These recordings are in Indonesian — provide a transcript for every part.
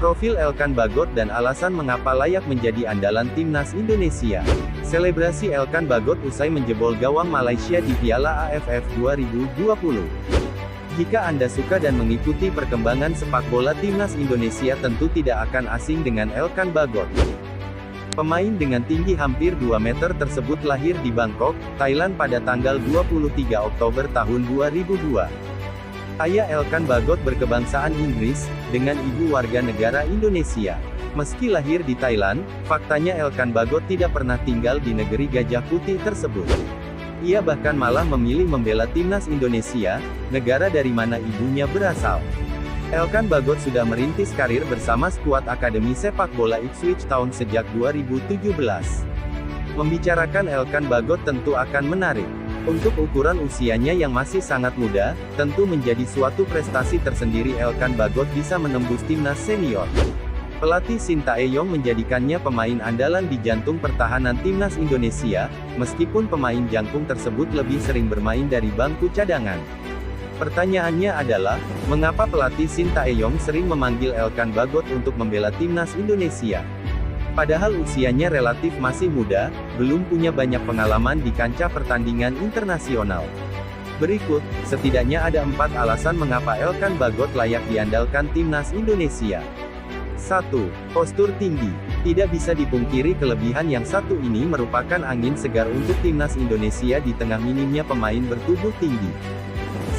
Profil Elkan Bagot dan alasan mengapa layak menjadi andalan timnas Indonesia. Selebrasi Elkan Bagot usai menjebol gawang Malaysia di Piala AFF 2020. Jika Anda suka dan mengikuti perkembangan sepak bola timnas Indonesia tentu tidak akan asing dengan Elkan Bagot. Pemain dengan tinggi hampir 2 meter tersebut lahir di Bangkok, Thailand pada tanggal 23 Oktober tahun 2002. Ayah Elkan Bagot berkebangsaan Inggris, dengan ibu warga negara Indonesia. Meski lahir di Thailand, faktanya Elkan Bagot tidak pernah tinggal di negeri Gajah Putih tersebut. Ia bahkan malah memilih membela timnas Indonesia, negara dari mana ibunya berasal. Elkan Bagot sudah merintis karir bersama skuad Akademi Sepak Bola Ipswich Town sejak 2017. Membicarakan Elkan Bagot tentu akan menarik. Untuk ukuran usianya yang masih sangat muda, tentu menjadi suatu prestasi tersendiri Elkan Bagot bisa menembus timnas senior. Pelatih Sintayong menjadikannya pemain andalan di jantung pertahanan timnas Indonesia, meskipun pemain jangkung tersebut lebih sering bermain dari bangku cadangan. Pertanyaannya adalah, mengapa pelatih Sintayong sering memanggil Elkan Bagot untuk membela timnas Indonesia? Padahal usianya relatif masih muda, belum punya banyak pengalaman di kancah pertandingan internasional. Berikut, setidaknya ada 4 alasan mengapa Elkan Bagot layak diandalkan timnas Indonesia. 1. Postur tinggi. Tidak bisa dipungkiri kelebihan yang satu ini merupakan angin segar untuk timnas Indonesia di tengah minimnya pemain bertubuh tinggi.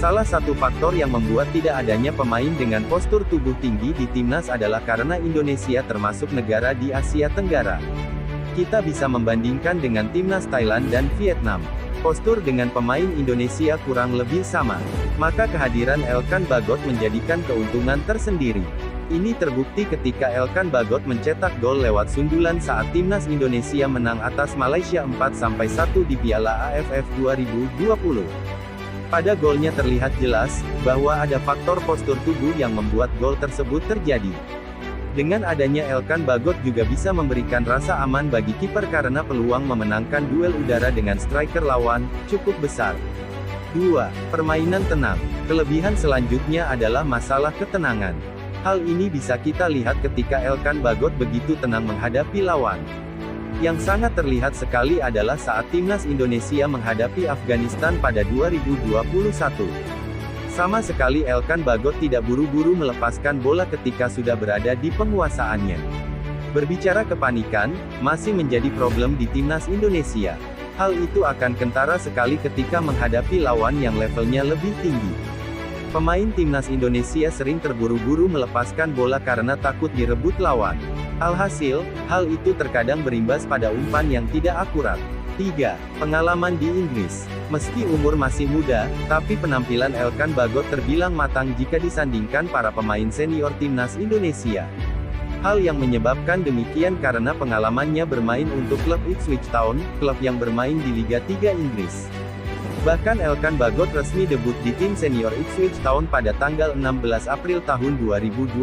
Salah satu faktor yang membuat tidak adanya pemain dengan postur tubuh tinggi di timnas adalah karena Indonesia termasuk negara di Asia Tenggara. Kita bisa membandingkan dengan timnas Thailand dan Vietnam. Postur dengan pemain Indonesia kurang lebih sama. Maka kehadiran Elkan Bagot menjadikan keuntungan tersendiri. Ini terbukti ketika Elkan Bagot mencetak gol lewat sundulan saat timnas Indonesia menang atas Malaysia 4-1 di Piala AFF 2020. Pada golnya terlihat jelas, bahwa ada faktor postur tubuh yang membuat gol tersebut terjadi. Dengan adanya Elkan Bagot juga bisa memberikan rasa aman bagi kiper karena peluang memenangkan duel udara dengan striker lawan, cukup besar. 2. Permainan tenang. Kelebihan selanjutnya adalah masalah ketenangan. Hal ini bisa kita lihat ketika Elkan Bagot begitu tenang menghadapi lawan. Yang sangat terlihat sekali adalah saat timnas Indonesia menghadapi Afghanistan pada 2021. Sama sekali Elkan Bagot tidak buru-buru melepaskan bola ketika sudah berada di penguasaannya. Berbicara kepanikan, masih menjadi problem di timnas Indonesia. Hal itu akan kentara sekali ketika menghadapi lawan yang levelnya lebih tinggi. Pemain timnas Indonesia sering terburu-buru melepaskan bola karena takut direbut lawan. Alhasil, hal itu terkadang berimbas pada umpan yang tidak akurat. 3. Pengalaman di Inggris. Meski umur masih muda, tapi penampilan Elkan Bagot terbilang matang jika disandingkan para pemain senior timnas Indonesia. Hal yang menyebabkan demikian karena pengalamannya bermain untuk klub Ipswich Town, klub yang bermain di Liga 3 Inggris. Bahkan Elkan Bagot resmi debut di tim senior Ipswich Town pada tanggal 16 April tahun 2022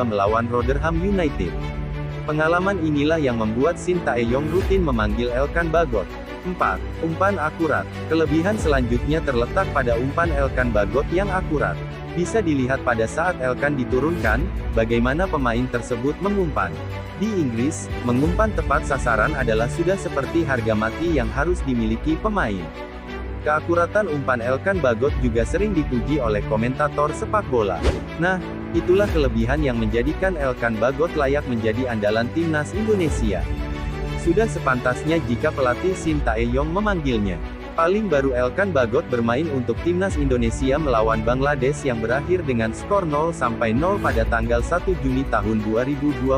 melawan Rotherham United. Pengalaman inilah yang membuat Sintayong rutin memanggil Elkan Bagot. 4. Umpan akurat. Kelebihan selanjutnya terletak pada umpan Elkan Bagot yang akurat. Bisa dilihat pada saat Elkan diturunkan, bagaimana pemain tersebut mengumpan. Di Inggris, mengumpan tepat sasaran adalah sudah seperti harga mati yang harus dimiliki pemain. Keakuratan umpan Elkan Bagot juga sering dipuji oleh komentator sepak bola. Nah, itulah kelebihan yang menjadikan Elkan Bagot layak menjadi andalan timnas Indonesia. Sudah sepantasnya jika pelatih Sintayong memanggilnya. Paling baru Elkan Bagot bermain untuk timnas Indonesia melawan Bangladesh yang berakhir dengan skor 0-0 pada tanggal 1 Juni tahun 2022.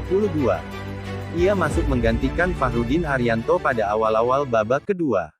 Ia masuk menggantikan Fahrudin Arianto pada awal-awal babak kedua.